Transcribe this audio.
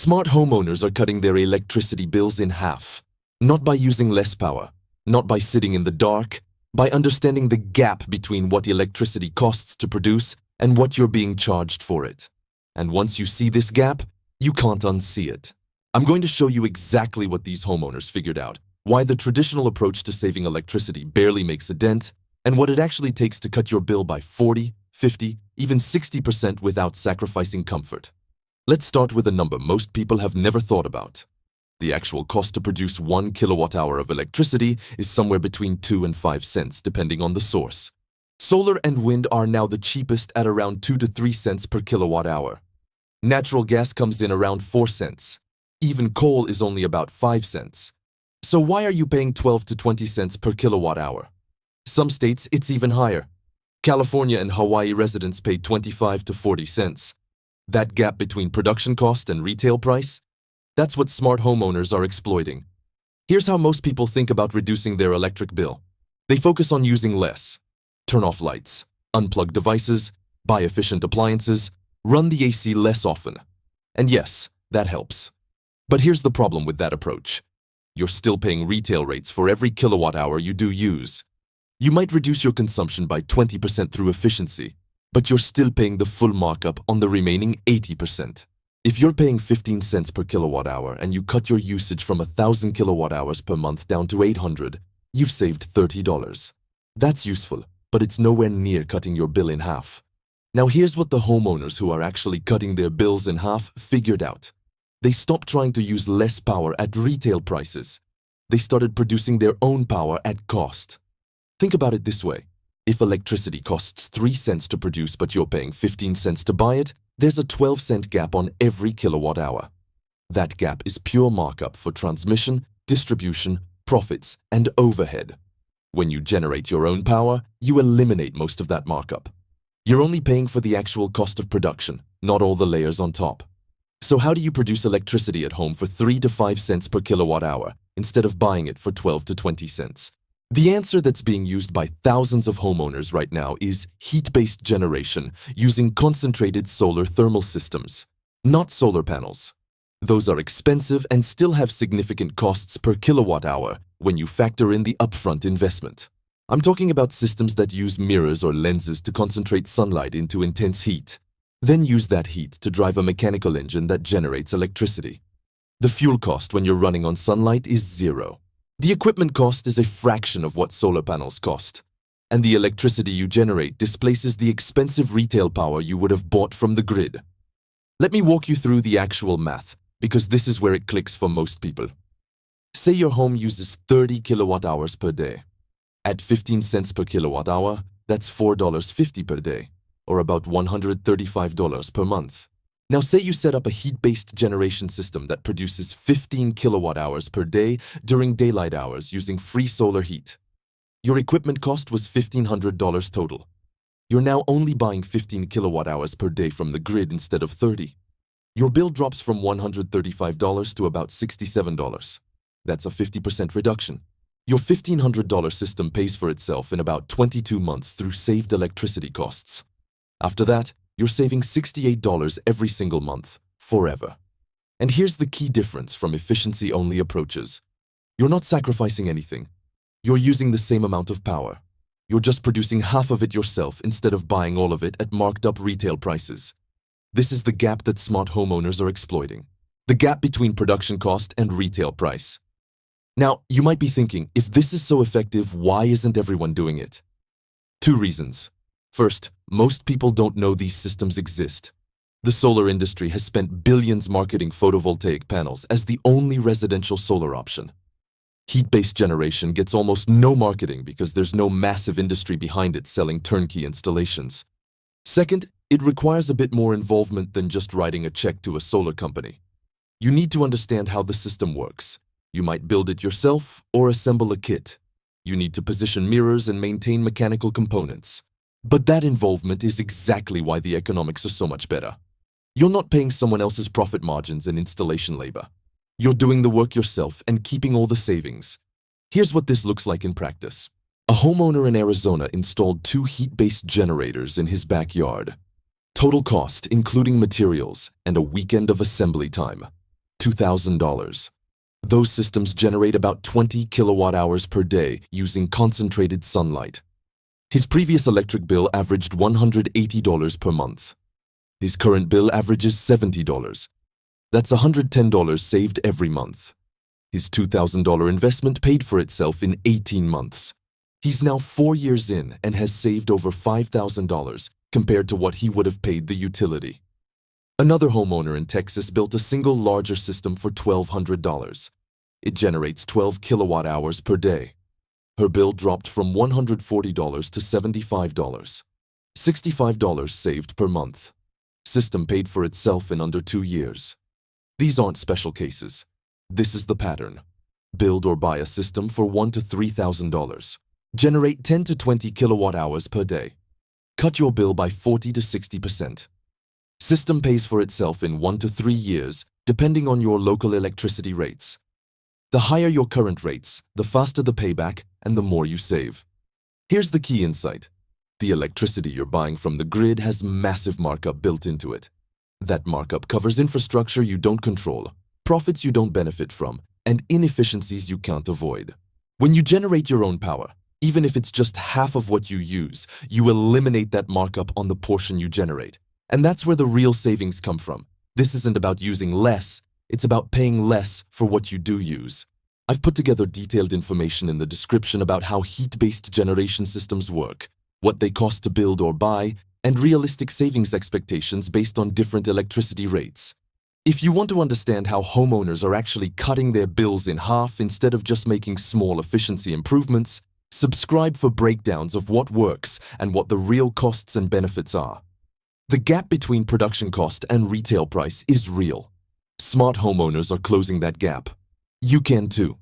Smart homeowners are cutting their electricity bills in half, not by using less power, not by sitting in the dark, by understanding the gap between what electricity costs to produce and what you're being charged for it. And once you see this gap, you can't unsee it. I'm going to show you exactly what these homeowners figured out, why the traditional approach to saving electricity barely makes a dent, and what it actually takes to cut your bill by 40, 50, even 60% without sacrificing comfort. Let's start with a number most people have never thought about. The actual cost to produce 1 kilowatt-hour of electricity is somewhere between 2 and 5 cents, depending on the source. Solar and wind are now the cheapest at around 2 to 3 cents per kilowatt-hour. Natural gas comes in around 4 cents. Even coal is only about 5 cents. So why are you paying 12 to 20 cents per kilowatt-hour? Some states, it's even higher. California and Hawaii residents pay 25 to 40 cents. That gap between production cost and retail price? That's what smart homeowners are exploiting. Here's how most people think about reducing their electric bill. They focus on using less. Turn off lights, unplug devices, buy efficient appliances, run the AC less often. And yes, that helps. But here's the problem with that approach. You're still paying retail rates for every kilowatt hour you do use. You might reduce your consumption by 20% through efficiency, but you're still paying the full markup on the remaining 80%. If you're paying 15 cents per kilowatt hour and you cut your usage from 1,000 kilowatt hours per month down to 800, you've saved $30. That's useful, but it's nowhere near cutting your bill in half. Now here's what the homeowners who are actually cutting their bills in half figured out. They stopped trying to use less power at retail prices. They started producing their own power at cost. Think about it this way. If electricity costs 3 cents to produce but you're paying 15 cents to buy it, there's a 12-cent gap on every kilowatt hour. That gap is pure markup for transmission, distribution, profits, and overhead. When you generate your own power, you eliminate most of that markup. You're only paying for the actual cost of production, not all the layers on top. So how do you produce electricity at home for 3 to 5 cents per kilowatt hour instead of buying it for 12 to 20 cents? The answer that's being used by thousands of homeowners right now is heat-based generation using concentrated solar thermal systems, not solar panels. Those are expensive and still have significant costs per kilowatt hour when you factor in the upfront investment. I'm talking about systems that use mirrors or lenses to concentrate sunlight into intense heat, then use that heat to drive a mechanical engine that generates electricity. The fuel cost when you're running on sunlight is zero. The equipment cost is a fraction of what solar panels cost, and the electricity you generate displaces the expensive retail power you would have bought from the grid. Let me walk you through the actual math, because this is where it clicks for most people. Say your home uses 30 kilowatt hours per day. At 15 cents per kilowatt hour, that's $4.50 per day, or about $135 per month. Now say you set up a heat-based generation system that produces 15 kilowatt hours per day during daylight hours using free solar heat. Your equipment cost was $1,500 total. You're now only buying 15 kilowatt hours per day from the grid instead of 30. Your bill drops from $135 to about $67. That's a 50% reduction. Your $1,500 system pays for itself in about 22 months through saved electricity costs. After that, you're saving $68 every single month, forever. And here's the key difference from efficiency-only approaches. You're not sacrificing anything. You're using the same amount of power. You're just producing half of it yourself instead of buying all of it at marked-up retail prices. This is the gap that smart homeowners are exploiting. The gap between production cost and retail price. Now, you might be thinking, if this is so effective, why isn't everyone doing it? 2 reasons. First, most people don't know these systems exist. The solar industry has spent billions marketing photovoltaic panels as the only residential solar option. Heat-based generation gets almost no marketing because there's no massive industry behind it selling turnkey installations. Second, it requires a bit more involvement than just writing a check to a solar company. You need to understand how the system works. You might build it yourself or assemble a kit. You need to position mirrors and maintain mechanical components. But that involvement is exactly why the economics are so much better. You're not paying someone else's profit margins and installation labor. You're doing the work yourself and keeping all the savings. Here's what this looks like in practice. A homeowner in Arizona installed 2 heat-based generators in his backyard. Total cost, including materials, and a weekend of assembly time, $2,000. Those systems generate about 20 kilowatt hours per day using concentrated sunlight. His previous electric bill averaged $180 per month. His current bill averages $70. That's $110 saved every month. His $2,000 investment paid for itself in 18 months. He's now 4 years in and has saved over $5,000 compared to what he would have paid the utility. Another homeowner in Texas built a single larger system for $1,200. It generates 12 kilowatt hours per day. Her bill dropped from $140 to $75. $65 saved per month. System paid for itself in under 2 years. These aren't special cases. This is the pattern. Build or buy a system for $1,000 to $3,000. Generate 10 to 20 kilowatt hours per day. Cut your bill by 40 to 60%. System pays for itself in 1 to 3 years, depending on your local electricity rates. The higher your current rates, the faster the payback and the more you save. Here's the key insight. The electricity you're buying from the grid has massive markup built into it. That markup covers infrastructure you don't control, profits you don't benefit from, and inefficiencies you can't avoid. When you generate your own power, even if it's just half of what you use, you eliminate that markup on the portion you generate. And that's where the real savings come from. This isn't about using less, it's about paying less for what you do use. I've put together detailed information in the description about how heat-based generation systems work, what they cost to build or buy, and realistic savings expectations based on different electricity rates. If you want to understand how homeowners are actually cutting their bills in half instead of just making small efficiency improvements, subscribe for breakdowns of what works and what the real costs and benefits are. The gap between production cost and retail price is real. Smart homeowners are closing that gap. You can too.